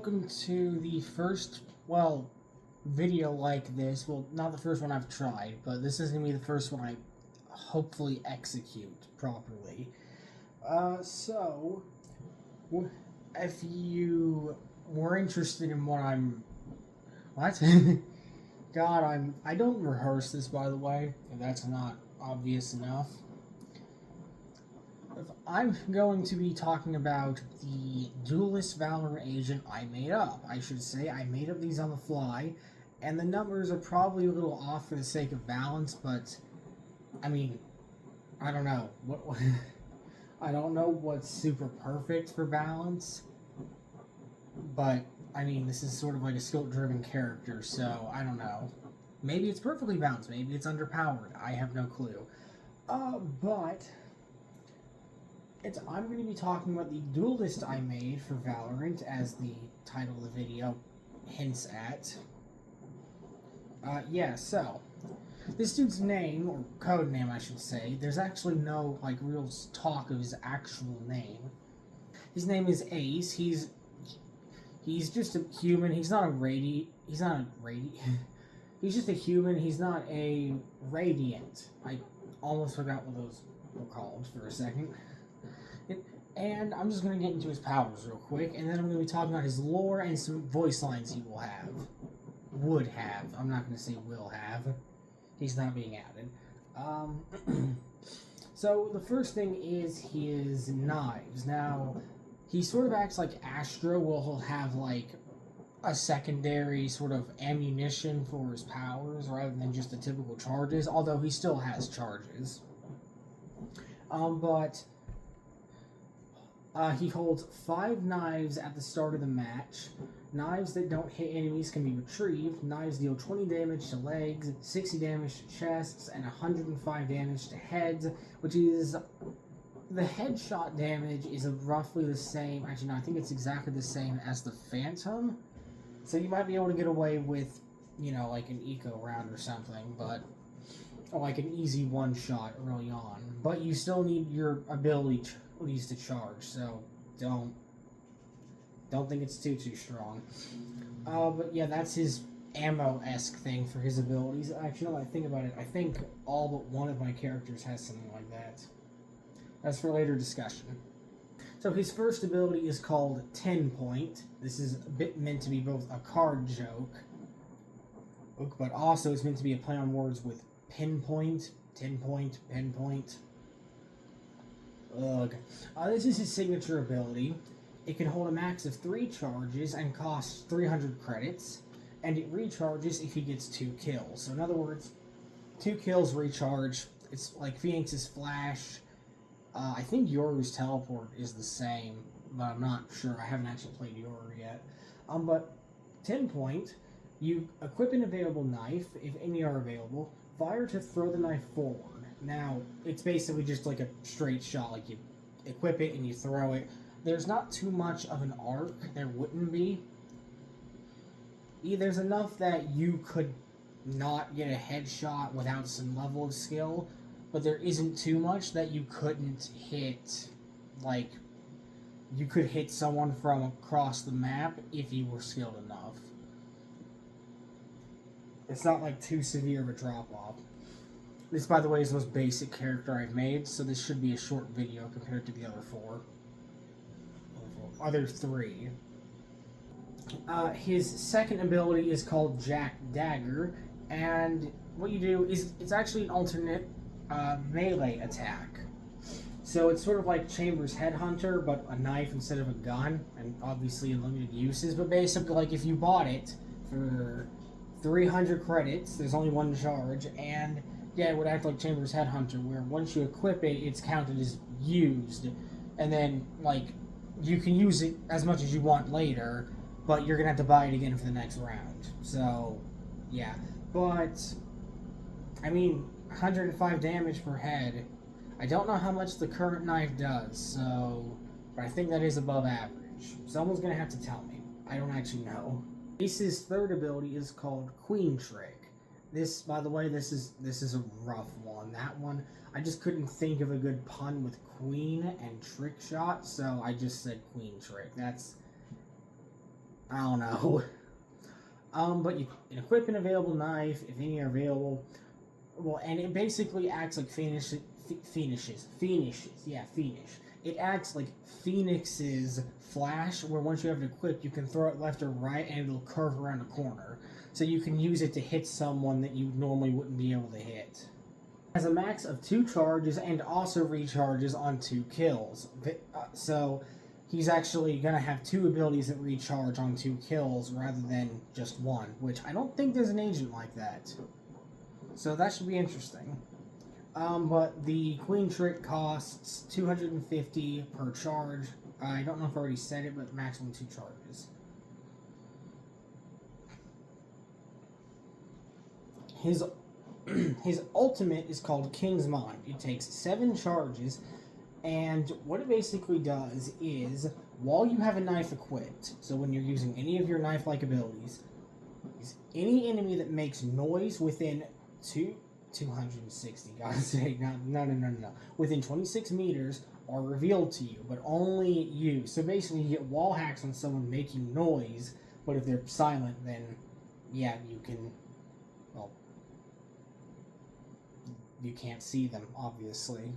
welcome to the first, video like this. Well, not the first one I've tried, but this is going to be the first one I hopefully execute properly. So, if you were interested in what I'm... What? God, I don't rehearse this, by the way, if that's not obvious enough. I'm going to be talking about the Duelist Valorant agent I made up. I should say I made up these on the fly, and the numbers are probably a little off for the sake of balance, but, I mean, I don't know. I don't know what's super perfect for balance, but, I mean, this is sort of like a skill-driven character, so I don't know. Maybe it's perfectly balanced, maybe it's underpowered. I have no clue. But... I'm going to be talking about the duelist I made for Valorant, as the title of the video hints at. So, this dude's name, or code name I should say, there's actually no, real talk of his actual name. His name is Ace. He's just a human. He's not a he's just a human. He's not a radiant. I almost forgot what those were called for a second. And I'm just going to get into his powers real quick, and then I'm going to be talking about his lore and some voice lines he will have. Would have. I'm not going to say will have. He's not being added. So, the first thing is his knives. Now, he sort of acts like Astra, where he'll have, a secondary sort of ammunition for his powers, rather than just the typical charges, although he still has charges. He holds 5 knives at the start of the match. Knives that don't hit enemies can be retrieved. Knives deal 20 damage to legs, 60 damage to chests, and 105 damage to heads, which is... The headshot damage is roughly the same. Actually, no, I think it's exactly the same as the Phantom. So you might be able to get away with, an eco round or something, but... Or an easy one-shot early on. But you still need your ability to charge, so don't think it's too strong. But yeah, that's his ammo-esque thing for his abilities. Actually, now that I think about it, I think all but one of my characters has something like that. That's for later discussion. So his first ability is called 10 Point. This is a bit meant to be both a card joke, but also it's meant to be a play on words with pinpoint, 10 point, pinpoint. Ugh. This is his signature ability. It can hold a max of 3 charges and costs 300 credits, and it recharges if he gets 2 kills. So in other words, 2 kills recharge. It's like Phoenix's Flash. I think Yoru's Teleport is the same, but I'm not sure. I haven't actually played Yoru yet. But 10 Point, you equip an available knife, if any are available, fire to throw the knife forward. Now, it's basically just like a straight shot, you equip it and you throw it. There's not too much of an arc, there wouldn't be. There's enough that you could not get a headshot without some level of skill, but there isn't too much that you couldn't hit, you could hit someone from across the map if you were skilled enough. It's not too severe of a drop-off. This, by the way, is the most basic character I've made, so this should be a short video compared to the other 4. Other 3. His second ability is called Jack Dagger, and what you do is, it's actually an alternate melee attack. So it's sort of like Chamber's Headhunter, but a knife instead of a gun, and obviously in limited uses, but basically, if you bought it for 300 credits, there's only 1 charge, and yeah, it would act like Chamber's Headhunter, where once you equip it, it's counted as used. And then, you can use it as much as you want later, but you're going to have to buy it again for the next round. So, yeah. But, 105 damage per head. I don't know how much the current knife does, but I think that is above average. Someone's going to have to tell me. I don't actually know. Ace's third ability is called Queen Trick. This, by the way, this is a rough one. That one, I just couldn't think of a good pun with Queen and Trick Shot, so I just said Queen Trick. I don't know. But you can equip an available knife if any are available. Well, and it basically acts like Phoenix. It acts like Phoenix's flash, where once you have it equipped, you can throw it left or right, and it'll curve around a corner. So you can use it to hit someone that you normally wouldn't be able to hit. It has a max of 2 charges and also recharges on 2 kills. So he's actually going to have 2 abilities that recharge on 2 kills rather than just 1, which I don't think there's an agent like that. So that should be interesting. But the Queen Trick costs 250 per charge. I don't know if I already said it, but maximum 2 charges. His ultimate is called King's Mind. It takes 7 charges, and what it basically does is, while you have a knife equipped, so when you're using any of your knife-like abilities, is any enemy that makes noise within 260, God's sake, no. Within 26 meters are revealed to you, but only you. So basically, you get wall hacks on someone making noise, but if they're silent, then, yeah, you can, well, you can't see them, obviously.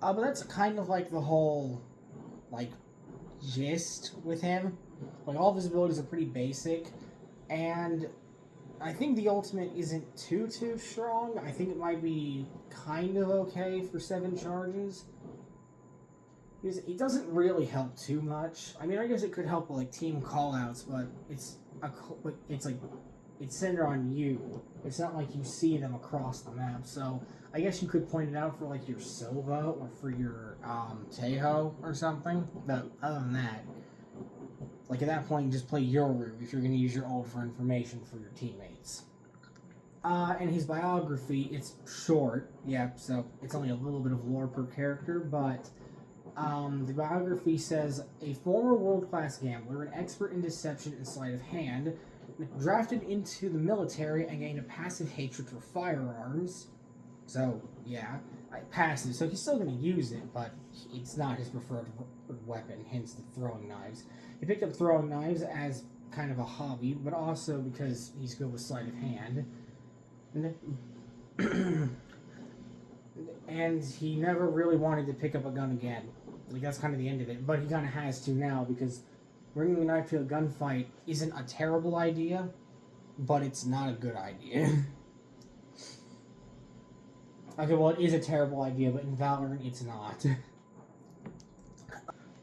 But that's kind of like the whole, like, gist with him. Like, all of his abilities are pretty basic, and I think the ultimate isn't too strong. I think it might be kind of okay for 7 charges. It doesn't really help too much. I mean, I guess it could help with, like, team callouts, but it's centered on you. It's not like you see them across the map. So I guess you could point it out for, like, your Sova or for your Tejo or something. But other than that, like, at that point, you just play Yoru if you're going to use your ult for information for your teammates. And his biography, it's short, yeah, so it's only a little bit of lore per character, but the biography says, a former world-class gambler, an expert in deception and sleight of hand, drafted into the military and gained a passive hatred for firearms. So, yeah, passive, so he's still going to use it, but it's not his preferred weapon, hence the throwing knives. He picked up throwing knives as kind of a hobby, but also because he's good with sleight of hand. And he never really wanted to pick up a gun again. Like, that's kind of the end of it. But he kind of has to now, because bringing a knife to a gunfight isn't a terrible idea, but it's not a good idea. Okay, well, it is a terrible idea, but in Valorant, it's not.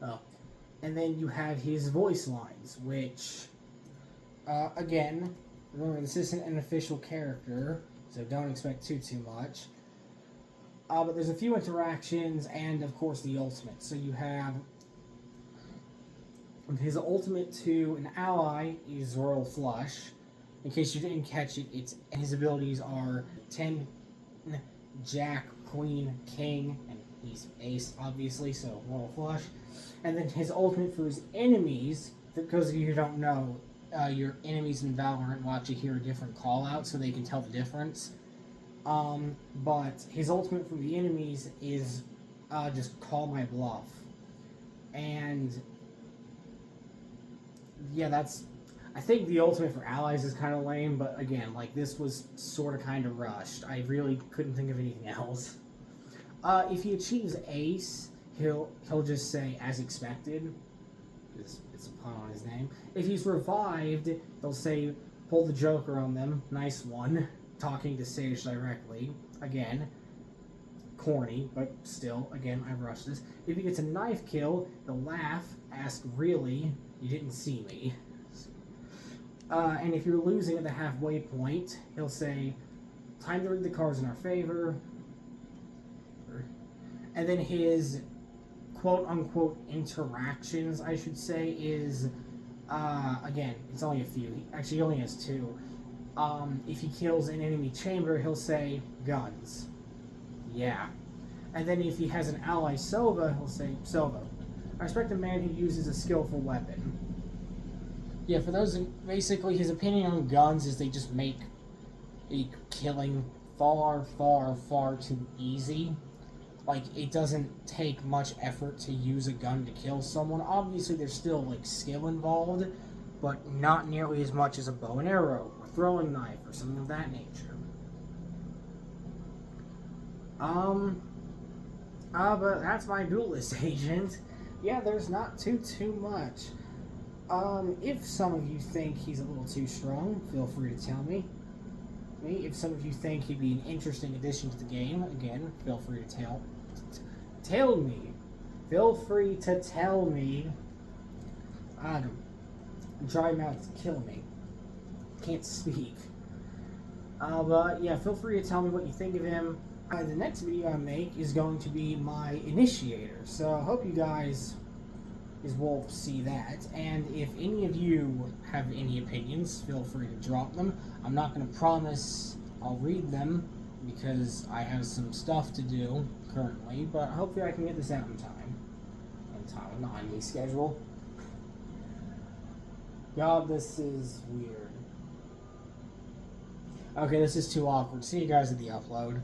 Oh. And then you have his voice lines, which, again, remember, this isn't an official character, so don't expect too much. But there's a few interactions, and, of course, the ultimate. So you have his ultimate to an ally is Royal Flush. In case you didn't catch it, his abilities are 10, Jack, Queen, King, and he's Ace, obviously, so Royal Flush. And then his ultimate for his enemies, because if you don't know, your enemies in Valorant will actually hear a different call-out, so they can tell the difference. But his ultimate for the enemies is just call my bluff. And yeah, I think the ultimate for allies is kind of lame, but again, like, this was sort of kind of rushed. I really couldn't think of anything else. If he achieves Ace, he'll just say, as expected. It's a pun on his name. If he's revived, he'll say, pull the Joker on them. Nice one. Talking to Sage directly. Again, corny, but still, again, I rushed this. If he gets a knife kill, he'll laugh, ask, really? You didn't see me. And if you're losing at the halfway point, he'll say, time to read the cards in our favor. And then his quote-unquote interactions, I should say, is, again, it's only a few. Actually, he only has 2. If he kills an enemy chamber, he'll say, guns. Yeah. And then if he has an ally Sova, he'll say, Sova. I respect a man who uses a skillful weapon. Yeah, for those, basically, his opinion on guns is they just make killing far too easy. Like, it doesn't take much effort to use a gun to kill someone. Obviously, there's still, like, skill involved, but not nearly as much as a bow and arrow or throwing knife or something of that nature. But that's my duelist agent. Yeah, there's not too much. If some of you think he's a little too strong, feel free to tell me. If some of you think he'd be an interesting addition to the game, again, feel free to tell me. Feel free to tell me. Dry mouth kill me. Can't speak. But yeah, feel free to tell me what you think of him. The next video I make is going to be my initiator, so I hope you guys will see that. And if any of you have any opinions, feel free to drop them. I'm not going to promise I'll read them because I have some stuff to do currently, but hopefully I can get this out in time. Not on my schedule. God, this is weird. Okay, this is too awkward. See you guys at the upload.